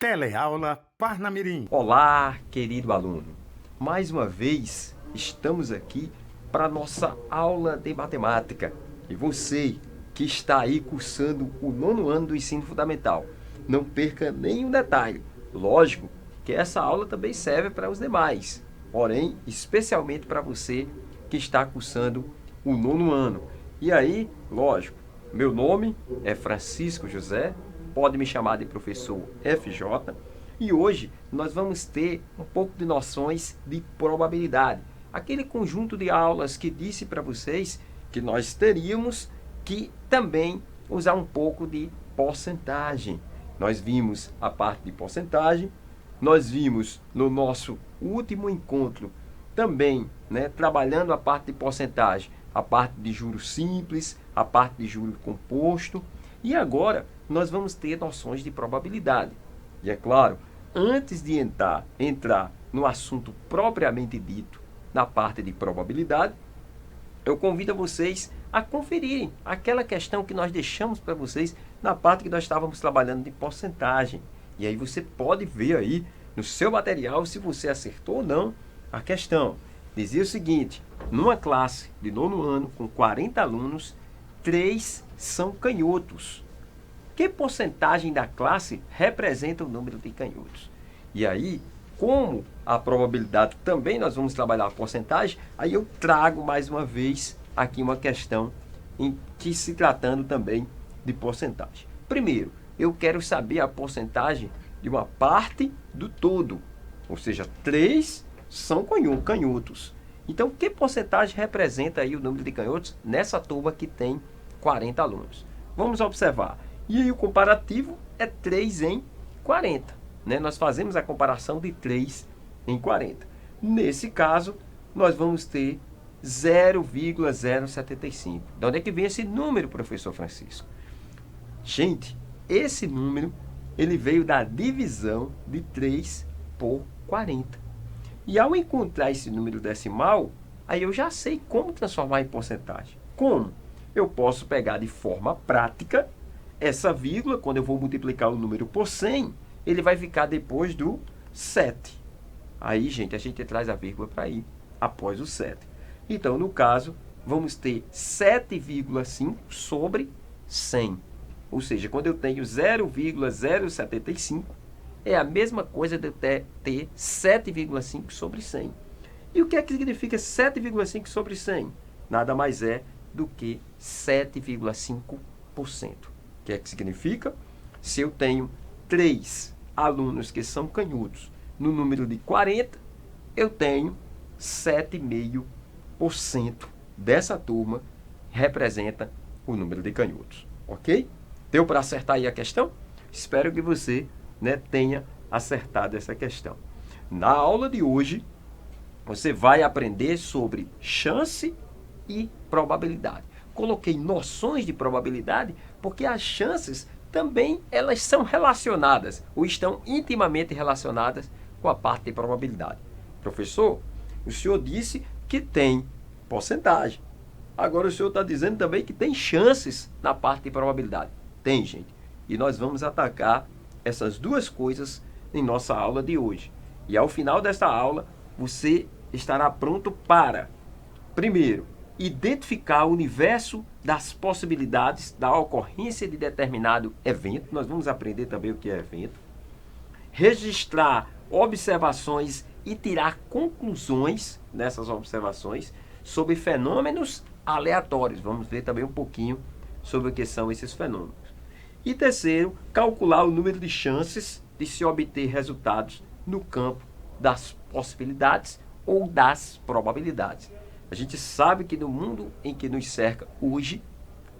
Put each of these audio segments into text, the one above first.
Teleaula Parnamirim. Olá, querido aluno. Mais uma vez, estamos aqui para a nossa aula de matemática. E você que está aí cursando o 9º ano do ensino fundamental, não perca nenhum detalhe. Lógico que essa aula também serve para os demais, porém, especialmente para você que está cursando o 9º ano. E aí, lógico, meu nome é Francisco José, pode me chamar de professor FJ, e hoje nós vamos ter um pouco de noções de probabilidade. Aquele conjunto de aulas que disse para vocês que nós teríamos que também usar um pouco de porcentagem. Nós vimos a parte de porcentagem, nós vimos no nosso último encontro também, trabalhando a parte de porcentagem, a parte de juros simples, a parte de juros composto, e agora nós vamos ter noções de probabilidade. E é claro, antes de entrar no assunto propriamente dito, na parte de probabilidade, eu convido vocês a conferirem aquela questão que nós deixamos para vocês na parte que nós estávamos trabalhando de porcentagem. E aí você pode ver aí no seu material se você acertou ou não a questão. Dizia o seguinte: numa classe de 9º ano com 40 alunos, 3 são canhotos. Que porcentagem da classe representa o número de canhotos? E aí, como a probabilidade também nós vamos trabalhar a porcentagem, aí eu trago mais uma vez aqui uma questão em que se tratando também de porcentagem. Primeiro, eu quero saber a porcentagem de uma parte do todo, ou seja, 3 são canhotos. Então, que porcentagem representa aí o número de canhotos nessa turma que tem 40 alunos? Vamos observar. E aí o comparativo é 3 em 40. Nós fazemos a comparação de 3 em 40. Nesse caso, nós vamos ter 0,075. De onde é que vem esse número, professor Francisco? Gente, esse número ele veio da divisão de 3 por 40. E ao encontrar esse número decimal, aí eu já sei como transformar em porcentagem. Como? Eu posso pegar de forma prática essa vírgula, quando eu vou multiplicar o número por 100, ele vai ficar depois do 7. Aí, gente, a gente traz a vírgula para ir após o 7. Então, no caso, vamos ter 7,5 sobre 100. Ou seja, quando eu tenho 0,075, é a mesma coisa de eu ter 7,5 sobre 100. E o que é que significa 7,5 sobre 100? Nada mais é do que 7,5%. O que é que significa? Se eu tenho 3 alunos que são canhotos no número de 40, eu tenho 7,5% dessa turma representa o número de canhotos. Ok? Deu para acertar aí a questão? Espero que você tenha acertado essa questão. Na aula de hoje, você vai aprender sobre chance e probabilidade. Coloquei noções de probabilidade porque as chances também elas são relacionadas ou estão intimamente relacionadas com a parte de probabilidade. Professor, o senhor disse que tem porcentagem. Agora o senhor está dizendo também que tem chances na parte de probabilidade. Tem, gente. E nós vamos atacar essas duas coisas em nossa aula de hoje. E ao final dessa aula, você estará pronto para, primeiro, identificar o universo das possibilidades da ocorrência de determinado evento. Nós vamos aprender também o que é evento. Registrar observações e tirar conclusões nessas observações sobre fenômenos aleatórios. Vamos ver também um pouquinho sobre o que são esses fenômenos. E terceiro, calcular o número de chances de se obter resultados no campo das possibilidades ou das probabilidades. A gente sabe que no mundo em que nos cerca hoje,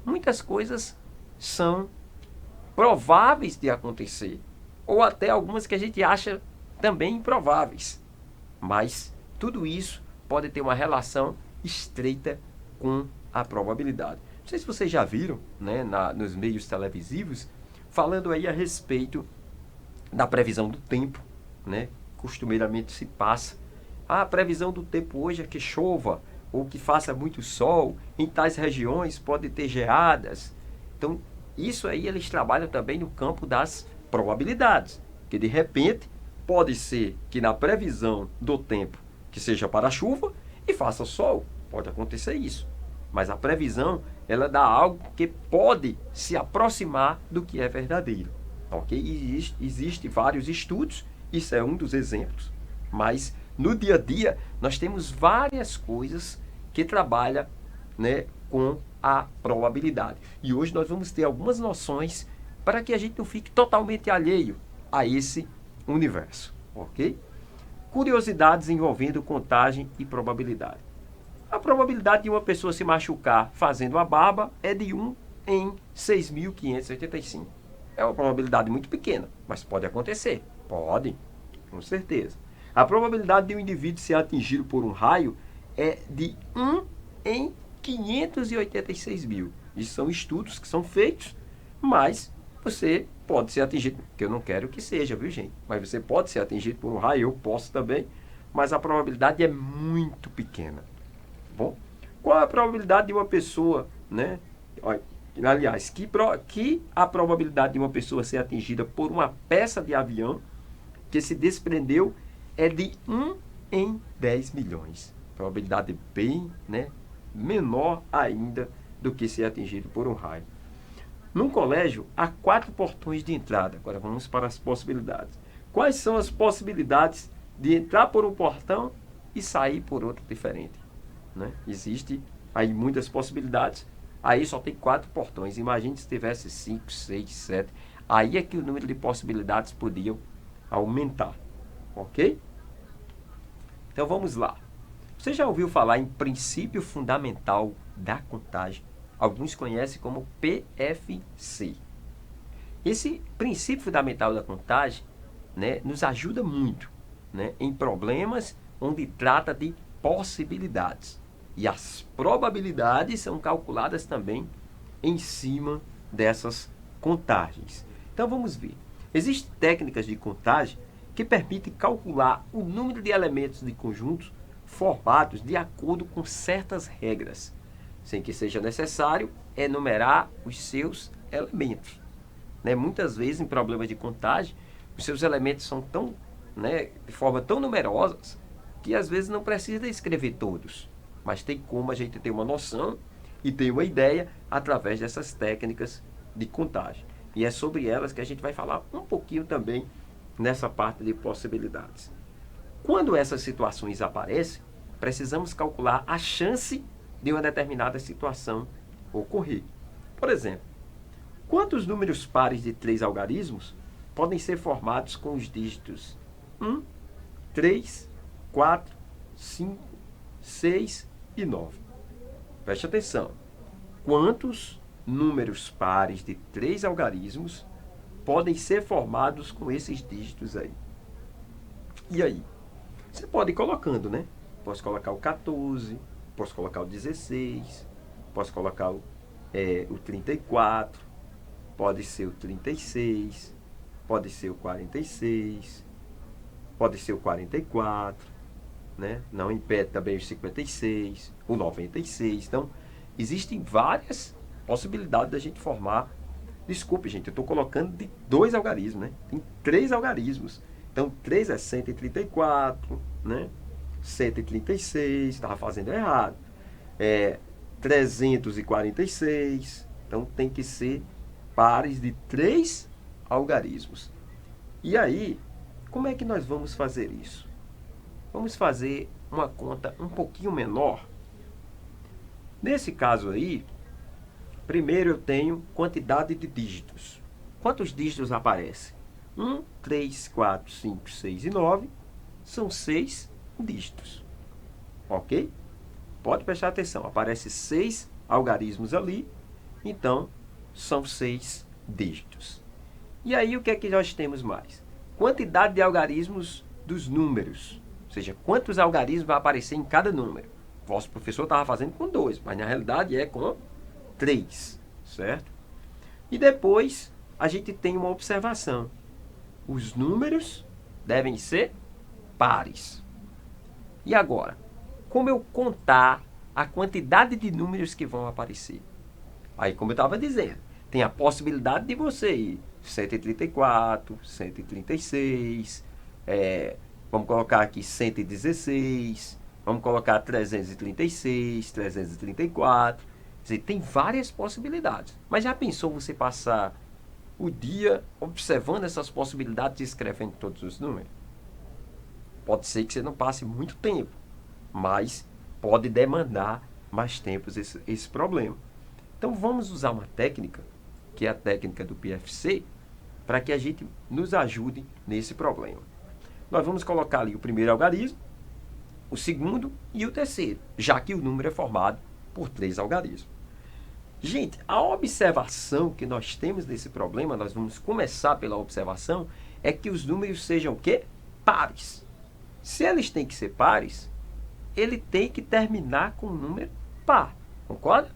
muitas coisas são prováveis de acontecer, ou até algumas que a gente acha também improváveis. Mas tudo isso pode ter uma relação estreita com a probabilidade. Não sei se vocês já viram, nos meios televisivos, falando aí a respeito da previsão do tempo, costumeiramente se passa. A previsão do tempo hoje é que chova, ou que faça muito sol, em tais regiões pode ter geadas. Então, isso aí eles trabalham também no campo das probabilidades, Porque de repente pode ser que na previsão do tempo que seja para chuva e faça sol. Pode acontecer isso. Mas a previsão, ela dá algo que pode se aproximar do que é verdadeiro. Ok? Existem vários estudos, isso é um dos exemplos. Mas no dia a dia, nós temos várias coisas que trabalham, né, com a probabilidade. E hoje nós vamos ter algumas noções para que a gente não fique totalmente alheio a esse universo. Ok? Curiosidades envolvendo contagem e probabilidade. A probabilidade de uma pessoa se machucar fazendo a barba é de 1 em 6.585. É uma probabilidade muito pequena, mas pode acontecer. Pode, com certeza. A probabilidade de um indivíduo ser atingido por um raio é de 1 em 586 mil. Isso são estudos que são feitos, mas você pode ser atingido, que eu não quero que seja, viu, gente? Mas você pode ser atingido por um raio, eu posso também, mas a probabilidade é muito pequena. Bom, qual a probabilidade de uma pessoa, né? Aliás, que a probabilidade de uma pessoa ser atingida por uma peça de avião que se desprendeu é de 1 em 10 milhões. Probabilidade bem, né, menor ainda do que ser atingido por um raio. Num colégio, há 4 portões de entrada. Agora vamos para as possibilidades. Quais são as possibilidades de entrar por um portão e sair por outro diferente? Né? Existe aí muitas possibilidades. Aí só tem 4 portões. Imagine se tivesse 5, 6, 7. Aí é que o número de possibilidades podia aumentar. Ok? Então vamos lá. Você já ouviu falar em princípio fundamental da contagem? Alguns conhecem como PFC. Esse princípio fundamental da contagem, né, nos ajuda muito, né, em problemas onde trata de possibilidades. E as probabilidades são calculadas também em cima dessas contagens. Então vamos ver. Existem técnicas de contagem que permitem calcular o número de elementos de conjuntos formados de acordo com certas regras, sem que seja necessário enumerar os seus elementos. Né? Muitas vezes, em problemas de contagem, os seus elementos são tão, né, de forma tão numerosas que às vezes não precisa escrever todos. Mas tem como a gente ter uma noção e ter uma ideia através dessas técnicas de contagem. E é sobre elas que a gente vai falar um pouquinho também nessa parte de possibilidades. Quando essas situações aparecem, precisamos calcular a chance de uma determinada situação ocorrer. Por exemplo, quantos números pares de 3 algarismos podem ser formados com os dígitos 1, 3, 4, 5, 6 e 9? Preste atenção. Quantos números pares de 3 algarismos podem ser formados com esses dígitos aí? E aí? Você pode ir colocando, né? Posso colocar o 14, posso colocar o 16, posso colocar o 34, pode ser o 36, pode ser o 46, pode ser o 44, né? Não impede também o 56, o 96. Então, existem várias possibilidades da gente formar. Desculpe, gente, eu estou colocando de 2 algarismos, né? Tem 3 algarismos. Então, 3 é 134, né? 136, estava fazendo errado. 346. Então, tem que ser pares de 3 algarismos. E aí, como é que nós vamos fazer isso? Vamos fazer uma conta um pouquinho menor. Nesse caso aí, primeiro eu tenho quantidade de dígitos. Quantos dígitos aparecem? 1, 3, 4, 5, 6 e 9 são 6 dígitos. Ok? Pode prestar atenção. Aparece 6 algarismos ali. Então, são 6 dígitos. E aí, o que é que nós temos mais? Quantidade de algarismos dos números. Ou seja, quantos algarismos vai aparecer em cada número. Vosso professor estava fazendo com 2, mas na realidade é com 3. Certo? E depois, a gente tem uma observação. Os números devem ser pares. E agora, como eu contar a quantidade de números que vão aparecer? Aí, como eu estava dizendo, tem a possibilidade de você ir 134, 136, vamos colocar aqui 116, vamos colocar 336, 334. Quer dizer, tem várias possibilidades. Mas já pensou você passar o dia observando essas possibilidades e escrevendo todos os números? Pode ser que você não passe muito tempo, mas pode demandar mais tempo esse problema. Então vamos usar uma técnica, que é a técnica do PFC, para que a gente nos ajude nesse problema. Nós vamos colocar ali o primeiro algarismo, o segundo e o terceiro, já que o número é formado por 3 algarismos. Gente, a observação que nós temos desse problema, nós vamos começar pela observação, é que os números sejam o quê? Pares. Se eles têm que ser pares, ele tem que terminar com um número par. Concorda?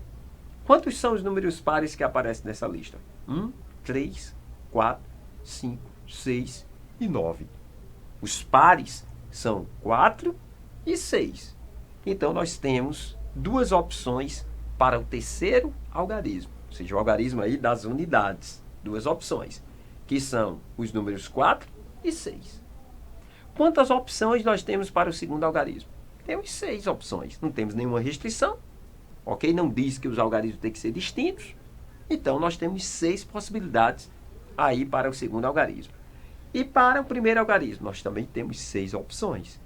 Quantos são os números pares que aparecem nessa lista? 1, 3, 4, 5, 6 e 9. Os pares são 4 e 6. Então, nós temos duas opções para o terceiro algarismo, ou seja, o algarismo aí das unidades. Duas opções, que são os números 4 e 6. Quantas opções nós temos para o segundo algarismo? Temos 6 opções. Não temos nenhuma restrição. Ok? Não diz que os algarismos têm que ser distintos. Então, nós temos 6 possibilidades aí para o segundo algarismo. E para o primeiro algarismo, nós também temos 6 opções.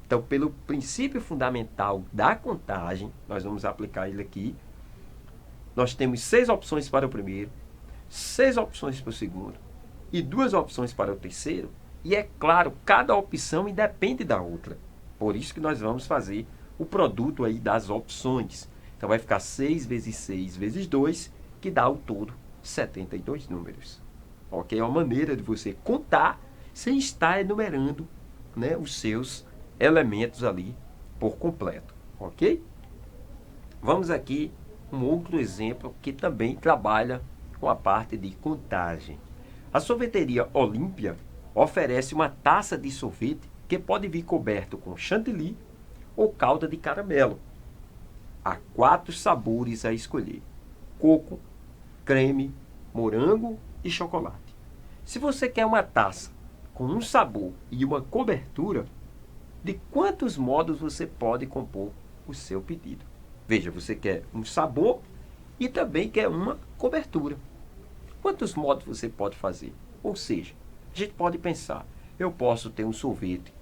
Então, pelo princípio fundamental da contagem, nós vamos aplicar ele aqui. Nós temos 6 opções para o primeiro, 6 opções para o segundo e 2 opções para o terceiro. E é claro, cada opção independe da outra. Por isso que nós vamos fazer o produto aí das opções. Então, vai ficar 6 vezes 6 vezes 2, que dá ao todo 72 números. Ok? É uma maneira de você contar sem estar enumerando, né, os seus elementos ali por completo. Ok? Vamos aqui um outro exemplo que também trabalha com a parte de contagem. A sorveteria Olímpia oferece uma taça de sorvete que pode vir coberto com chantilly ou calda de caramelo. Há 4 sabores a escolher: coco, creme, morango e chocolate. Se você quer uma taça com um sabor e uma cobertura, de quantos modos você pode compor o seu pedido? Veja, você quer um sabor e também quer uma cobertura. Quantos modos você pode fazer? Ou seja, a gente pode pensar, eu posso ter um sorvete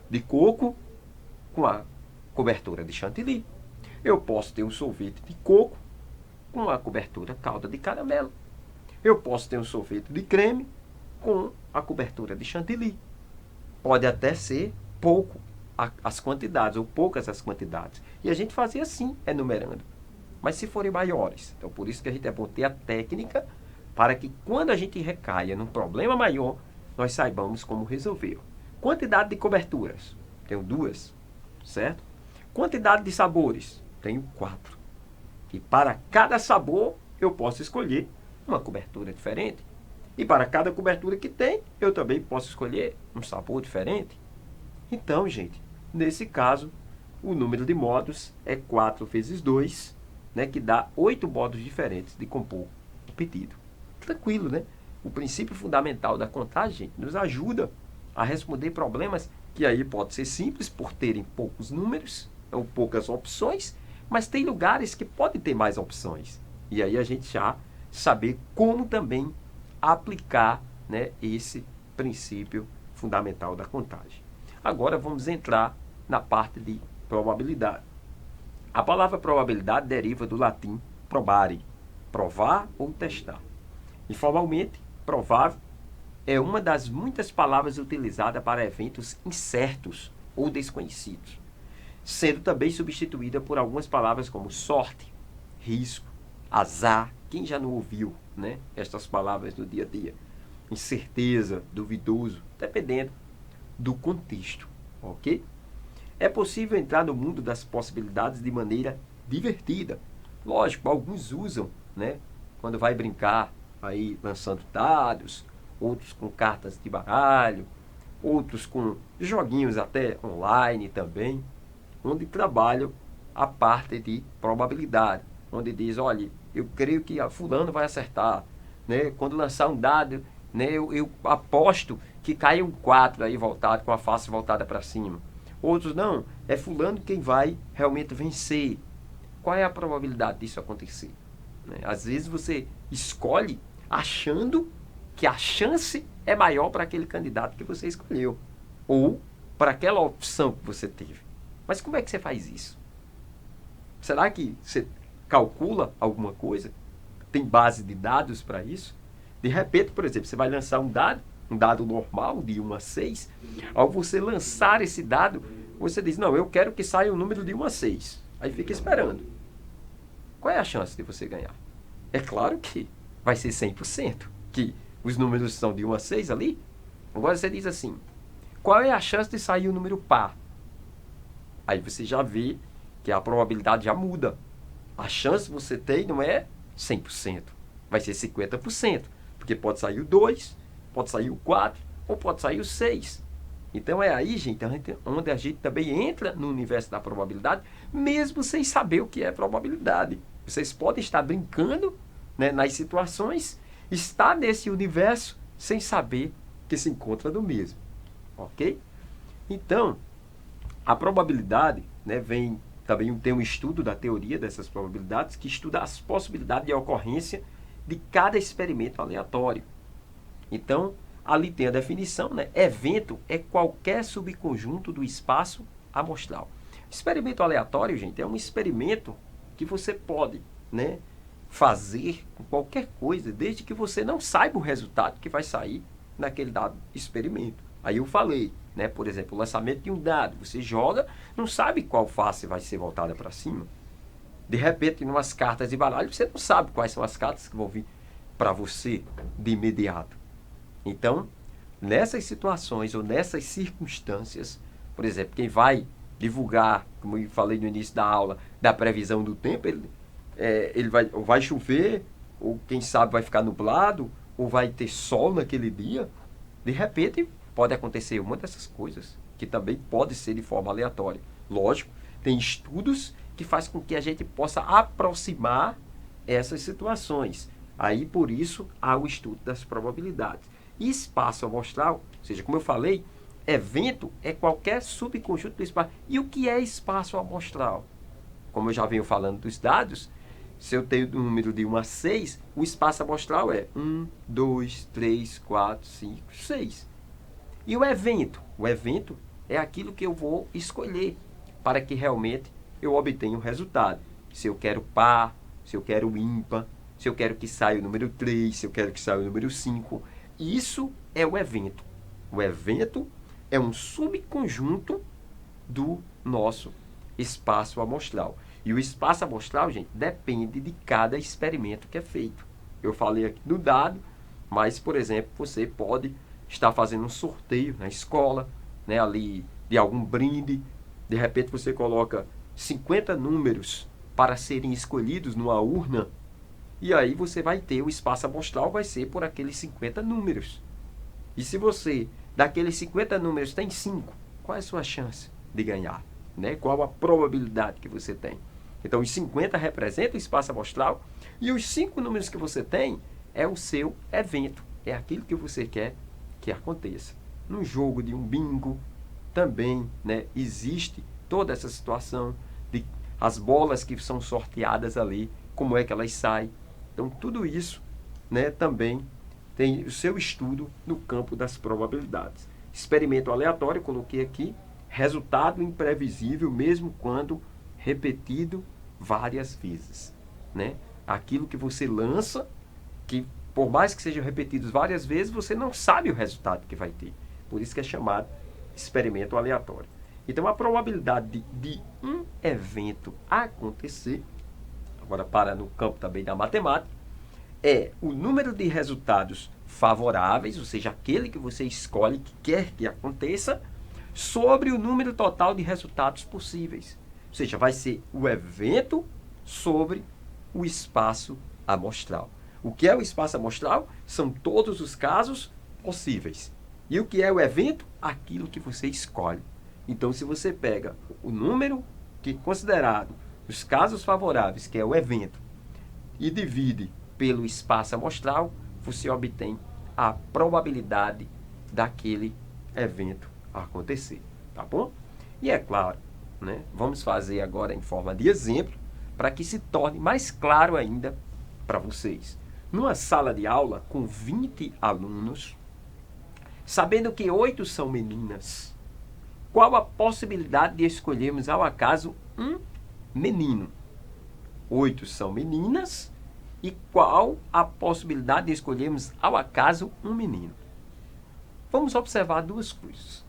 de coco com a cobertura de chantilly. Eu posso ter um sorvete de coco com a cobertura calda de caramelo. Eu posso ter um sorvete de creme com a cobertura de chantilly. Pode até ser pouco as quantidades, ou poucas as quantidades. E a gente fazia assim, enumerando. Mas se forem maiores, então por isso que a gente é bom ter a técnica para que quando a gente recaia num problema maior, nós saibamos como resolver. Quantidade de coberturas, tenho 2, certo? Quantidade de sabores, tenho 4. E para cada sabor, eu posso escolher uma cobertura diferente. E para cada cobertura que tem, eu também posso escolher um sabor diferente. Então, gente, nesse caso, o número de modos é 4 vezes 2, né, que dá 8 modos diferentes de compor o pedido. Tranquilo, né? O princípio fundamental da contagem nos ajuda a responder problemas que aí pode ser simples por terem poucos números ou poucas opções, mas tem lugares que podem ter mais opções. E aí a gente já saber como também aplicar, né, esse princípio fundamental da contagem. Agora vamos entrar na parte de probabilidade. A palavra probabilidade deriva do latim probare, provar ou testar. Informalmente, provável é uma das muitas palavras utilizadas para eventos incertos ou desconhecidos, sendo também substituída por algumas palavras como sorte, risco, azar. Quem já não ouviu, né, estas palavras no dia a dia? Incerteza, duvidoso, dependendo do contexto, ok? É possível entrar no mundo das possibilidades de maneira divertida. Lógico, alguns usam, né, quando vai brincar, aí lançando dados, outros com cartas de baralho, outros com joguinhos até online também, onde trabalham a parte de probabilidade, onde diz, olha, eu creio que a fulano vai acertar, né? Quando lançar um dado, né? Eu aposto que cai um 4 aí voltado, com a face voltada para cima. Outros não, é fulano quem vai realmente vencer. Qual é a probabilidade disso acontecer? Né? Às vezes você escolhe achando que a chance é maior para aquele candidato que você escolheu. Ou para aquela opção que você teve. Mas como é que você faz isso? Será que você calcula alguma coisa? Tem base de dados para isso? De repente, por exemplo, você vai lançar um dado normal, de 1 a 6. Ao você lançar esse dado, você diz, não, eu quero que saia um número de 1 a 6. Aí fica esperando. Qual é a chance de você ganhar? É claro que vai ser 100%, que os números são de 1 a 6 ali. Agora você diz assim, qual é a chance de sair o número par? Aí você já vê que a probabilidade já muda. A chance que você tem não é 100%, vai ser 50%, porque pode sair o 2, pode sair o 4 ou pode sair o 6. Então é aí, gente, onde a gente também entra no universo da probabilidade, mesmo sem saber o que é probabilidade. Vocês podem estar brincando, né, nas situações, estar nesse universo sem saber que se encontra no mesmo. Ok? Então, a probabilidade, né, tem um estudo da teoria dessas probabilidades que estuda as possibilidades de ocorrência de cada experimento aleatório. Então, ali tem a definição, né? Evento é qualquer subconjunto do espaço amostral. Experimento aleatório, gente, é um experimento que você pode, né, fazer com qualquer coisa, desde que você não saiba o resultado que vai sair naquele dado experimento. Aí eu falei, né, por exemplo, o lançamento de um dado. Você joga, não sabe qual face vai ser voltada para cima. De repente, em umas cartas de baralho, você não sabe quais são as cartas que vão vir para você de imediato. Então, nessas situações ou nessas circunstâncias, por exemplo, quem vai divulgar, como eu falei no início da aula, da previsão do tempo, ele vai chover, ou quem sabe vai ficar nublado, ou vai ter sol naquele dia. De repente, pode acontecer uma dessas coisas, que também pode ser de forma aleatória. Lógico, tem estudos que fazem com que a gente possa aproximar essas situações. Aí, por isso, há o estudo das probabilidades. E espaço amostral, ou seja, como eu falei, evento é qualquer subconjunto do espaço. E o que é espaço amostral? Como eu já venho falando dos dados, se eu tenho um número de 1 a 6, o espaço amostral é 1, 2, 3, 4, 5, 6. E o evento? O evento é aquilo que eu vou escolher para que realmente eu obtenha o resultado. Se eu quero par, se eu quero ímpar, se eu quero que saia o número 3, se eu quero que saia o número 5. Isso é o evento. O evento é um subconjunto do nosso espaço amostral. E o espaço amostral, gente, depende de cada experimento que é feito. Eu falei aqui do dado, mas, por exemplo, você pode estar fazendo um sorteio na escola, né, ali de algum brinde. De repente você coloca 50 números para serem escolhidos numa urna. E aí você vai ter o espaço amostral, vai ser por aqueles 50 números. E se você, daqueles 50 números, tem 5, qual é a sua chance de ganhar? Né? Qual a probabilidade que você tem? Então, os 50 representam o espaço amostral e os 5 números que você tem é o seu evento. É aquilo que você quer que aconteça. No jogo de um bingo também, né, existe toda essa situação de as bolas que são sorteadas ali, como é que elas saem. Então, tudo isso, né, também tem o seu estudo no campo das probabilidades. Experimento aleatório, coloquei aqui, resultado imprevisível, mesmo quando repetido várias vezes. Né? Aquilo que você lança, que por mais que sejam repetidos várias vezes, você não sabe o resultado que vai ter. Por isso que é chamado experimento aleatório. Então, a probabilidade de um evento acontecer, agora para no campo também da matemática, é o número de resultados favoráveis, ou seja, aquele que você escolhe que quer que aconteça, sobre o número total de resultados possíveis. Ou seja, vai ser o evento sobre o espaço amostral. O que é o espaço amostral? São todos os casos possíveis. E o que é o evento? Aquilo que você escolhe. Então, se você pega o número que é considerado os casos favoráveis, que é o evento, e divide pelo espaço amostral, você obtém a probabilidade daquele evento acontecer, tá bom? E é claro, né, vamos fazer agora em forma de exemplo, para que se torne mais claro ainda para vocês. Numa sala de aula com 20 alunos, sabendo que 8 são meninas, qual a possibilidade de escolhermos ao acaso um menino? 8 são meninas, e qual a possibilidade de escolhermos ao acaso um menino? Vamos observar duas coisas.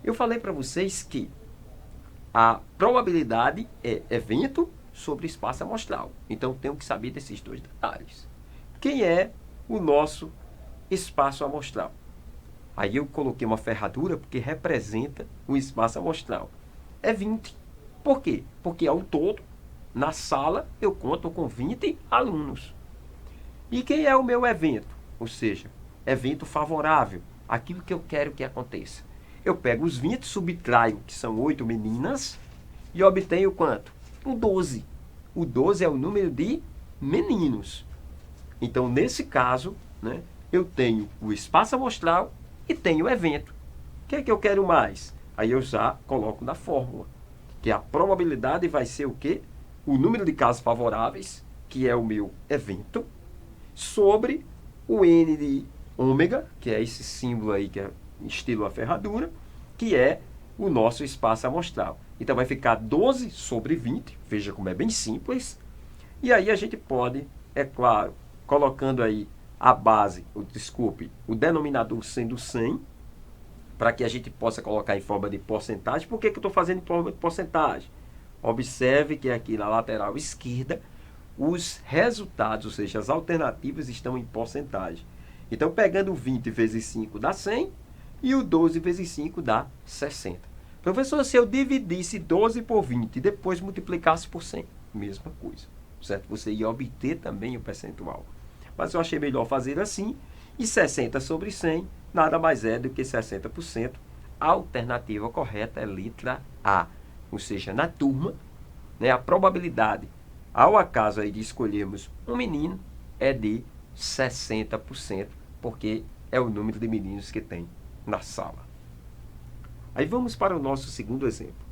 Eu falei para vocês que a probabilidade é evento sobre espaço amostral. Então, tenho que saber desses dois detalhes. Quem é o nosso espaço amostral? Aí eu coloquei uma ferradura porque representa o espaço amostral. É 20. Por quê? Porque ao todo, na sala, eu conto com 20 alunos. E quem é o meu evento? Ou seja, evento favorável, aquilo que eu quero que aconteça. Eu pego os 20, subtraio, que são 8 meninas, e obtenho quanto? O 12. O 12 é o número de meninos. Então, nesse caso, né, eu tenho o espaço amostral e tenho o evento. O que é que eu quero mais? Aí eu já coloco na fórmula, que a probabilidade vai ser o quê? O número de casos favoráveis, que é o meu evento, sobre o N de ômega, que é esse símbolo aí que é estilo a ferradura, que é o nosso espaço amostral. Então vai ficar 12 sobre 20, veja como é bem simples. E aí a gente pode, é claro, colocando aí a base, o denominador sendo 100, para que a gente possa colocar em forma de porcentagem. Por que eu estou fazendo em forma de porcentagem? Observe que aqui na lateral esquerda, os resultados, ou seja, as alternativas estão em porcentagem. Então, pegando 20 vezes 5 dá 100 e o 12 vezes 5 dá 60. Professor, se eu dividisse 12 por 20 e depois multiplicasse por 100, mesma coisa, certo? Você ia obter também o percentual. Mas eu achei melhor fazer assim, e 60 sobre 100 nada mais é do que 60%. A alternativa correta é letra A. Ou seja, na turma, né, a probabilidade, ao acaso aí de escolhermos um menino, é de 60%, porque é o número de meninos que tem na sala. Aí vamos para o nosso segundo exemplo.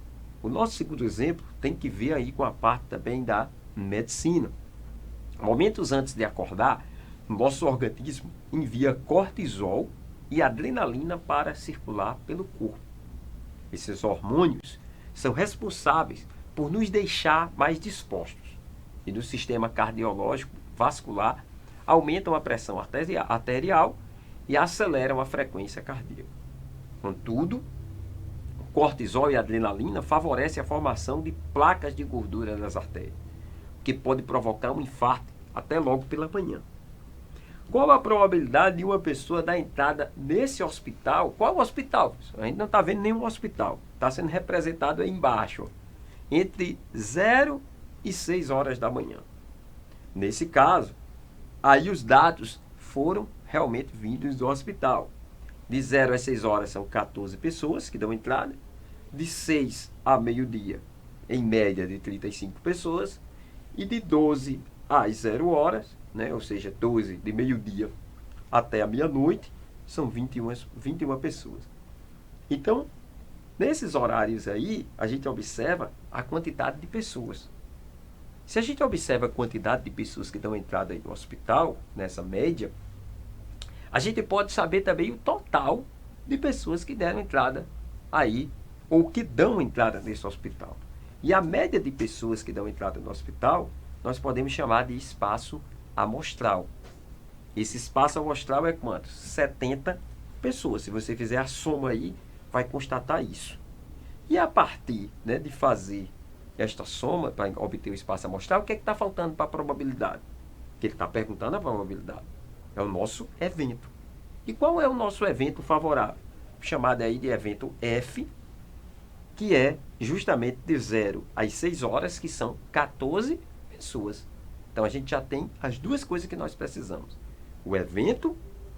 O nosso segundo exemplo tem que ver aí com a parte também da medicina. Momentos antes de acordar, nosso organismo envia cortisol e adrenalina para circular pelo corpo. Esses hormônios são responsáveis por nos deixar mais dispostos. E no sistema cardiológico vascular, aumentam a pressão arterial e aceleram a frequência cardíaca. Contudo, o cortisol e a adrenalina favorecem a formação de placas de gordura nas artérias, que pode provocar um infarto até logo pela manhã. Qual a probabilidade de uma pessoa dar entrada nesse hospital? Qual hospital? A gente não está vendo nenhum hospital. Está sendo representado aí embaixo, entre 0 e 6 horas da manhã. Nesse caso, aí os dados foram realmente vindos do hospital. De 0 às 6 horas são 14 pessoas que dão entrada. De 6 a meio-dia, em média de 35 pessoas. E de 12 às 0 horas, né, ou seja, 12 de meio-dia até a meia-noite, são 21 pessoas. Então, nesses horários aí, a gente observa a quantidade de pessoas. Se a gente observa a quantidade de pessoas que dão entrada aí no hospital, nessa média, a gente pode saber também o total de pessoas que deram entrada aí, ou que dão entrada nesse hospital. E a média de pessoas que dão entrada no hospital, nós podemos chamar de espaço amostral. Esse espaço amostral é quanto? 70 pessoas. Se você fizer a soma aí, vai constatar isso. E a partir, né, de fazer esta soma para obter o espaço amostral, o que é que está faltando para a probabilidade? Que ele está perguntando a probabilidade. É o nosso evento. E qual é o nosso evento favorável? Chamado aí de evento F, que é justamente de 0 às 6 horas, que são 14 pessoas. Então, a gente já tem as duas coisas que nós precisamos. O evento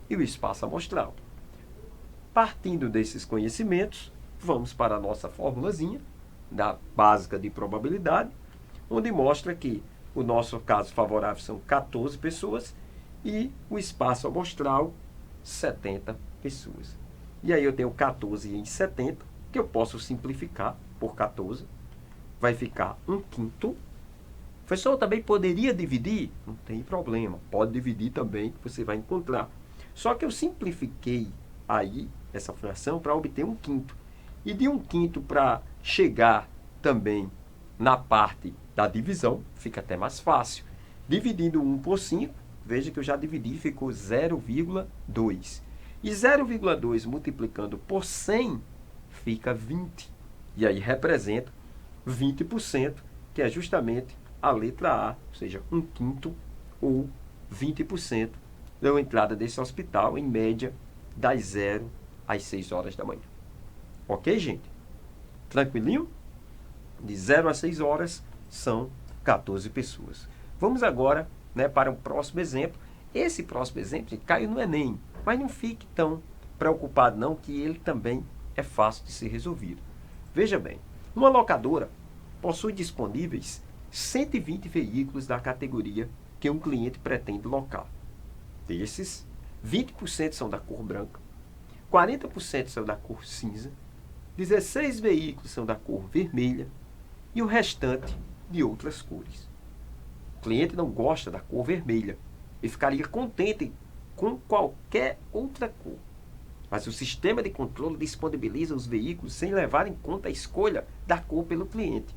e o espaço amostral. Partindo desses conhecimentos, vamos para a nossa formulazinha da básica de probabilidade, onde mostra que o nosso caso favorável são 14 pessoas e o espaço amostral 70 pessoas. E aí eu tenho 14 em 70, que eu posso simplificar por 14. Vai ficar 1/5. Professor, eu também poderia dividir? Não tem problema, pode dividir também, que você vai encontrar. Só que eu simplifiquei aí essa fração para obter 1/5. E de 1/5 para chegar também na parte da divisão, fica até mais fácil. Dividindo 1 por 5, veja que eu já dividi, ficou 0,2. E 0,2 multiplicando por 100, fica 20. E aí representa 20%, que é justamente a letra A, ou seja, 1/5 ou 20% da entrada desse hospital, em média, das 0 às 6 horas da manhã. Ok, gente? Tranquilinho? De 0 a 6 horas são 14 pessoas. Vamos agora, né, para o próximo exemplo. Esse próximo exemplo caiu no Enem, mas não fique tão preocupado não, que ele também é fácil de ser resolvido. Veja bem, uma locadora possui disponíveis 120 veículos da categoria que um cliente pretende locar. Desses, 20% são da cor branca, 40% são da cor cinza, 16 veículos são da cor vermelha e o restante de outras cores. O cliente não gosta da cor vermelha e ficaria contente com qualquer outra cor. Mas o sistema de controle disponibiliza os veículos sem levar em conta a escolha da cor pelo cliente,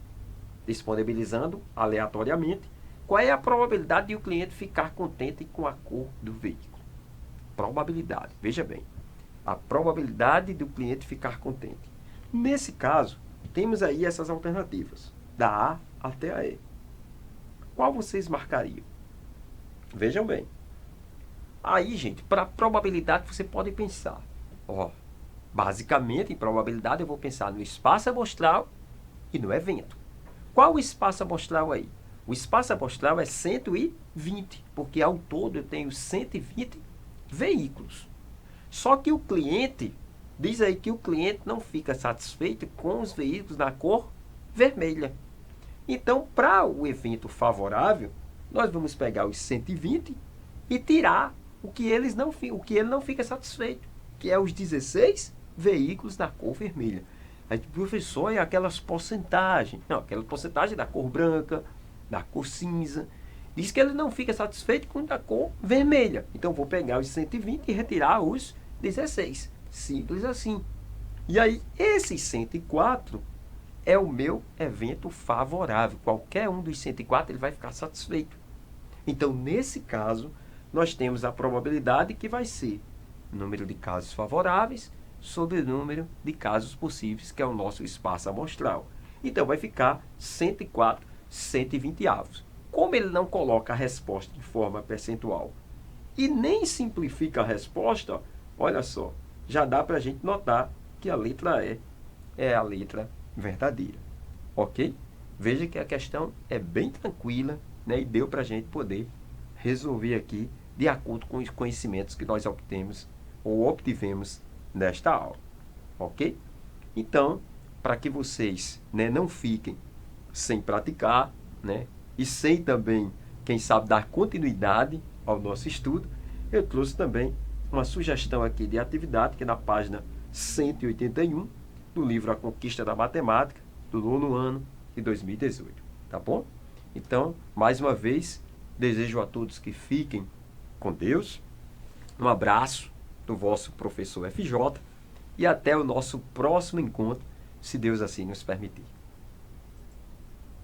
disponibilizando aleatoriamente qual é a probabilidade de o cliente ficar contente com a cor do veículo. Probabilidade, veja bem, a probabilidade do cliente ficar contente. Nesse caso, temos aí essas alternativas, da A até a E. Qual vocês marcariam? Vejam bem. Aí, gente, para probabilidade você pode pensar. Basicamente, em probabilidade eu vou pensar no espaço amostral e no evento. Qual o espaço amostral aí? O espaço amostral é 120, porque ao todo eu tenho 120 veículos. Só que o cliente, diz aí que o cliente não fica satisfeito com os veículos na cor vermelha. Então, para o evento favorável, nós vamos pegar os 120 e tirar o que ele não fica satisfeito, que é os 16 veículos da cor vermelha. Aí, professor, é aquelas porcentagens. Não, aquela porcentagem da cor branca, da cor cinza. Diz que ele não fica satisfeito com a da cor vermelha. Então, vou pegar os 120 e retirar os 16. Simples assim. E aí, esses 104 é o meu evento favorável. Qualquer um dos 104 ele vai ficar satisfeito. Então, nesse caso, nós temos a probabilidade que vai ser o número de casos favoráveis sobre o número de casos possíveis, que é o nosso espaço amostral. Então, vai ficar 104 120avos. Como ele não coloca a resposta de forma percentual e nem simplifica a resposta, olha só, já dá para a gente notar que a letra E é a letra verdadeira. Ok? Veja que a questão é bem tranquila, né, e deu para a gente poder resolver aqui de acordo com os conhecimentos que nós obtivemos nesta aula. Ok? Então, para que vocês, né, não fiquem sem praticar, né, e sem também, quem sabe, dar continuidade ao nosso estudo, eu trouxe também uma sugestão aqui de atividade, que é na página 181 do livro A Conquista da Matemática, do 9º ano de 2018. Tá bom? Então, mais uma vez, desejo a todos que fiquem com Deus. Um abraço do vosso professor FJ e até o nosso próximo encontro, se Deus assim nos permitir.